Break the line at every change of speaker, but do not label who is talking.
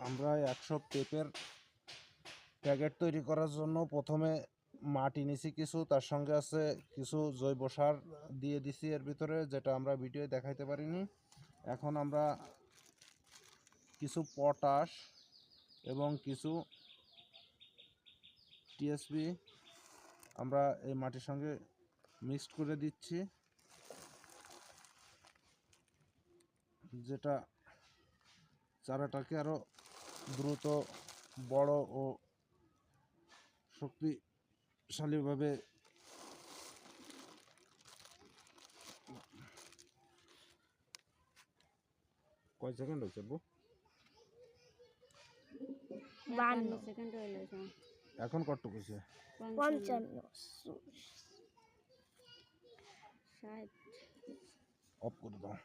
আমরা 100 পেপের প্যাকেট তৈরি করার জন্য প্রথমে মাটি নিছি কিছু, তার সঙ্গে আছে কিছু জৈব সার দিয়ে দিছি এর ভিতরে, যেটা আমরা ভিডিওয়ে দেখাইতে পারিনি। এখন আমরা কিছু পটাশ এবং কিছু টিএসপি আমরা এই মাটির সঙ্গে মিক্সড করে দিচ্ছি, যেটা চারাটাকে আরো দ্রুত বড় ও শক্তিশালীভাবে কয় সেকেন্ড হয়েছে?
52 সেকেন্ড হইলো।
এখন কতটুকু হয়েছে?
55 60
অফ করে দাও।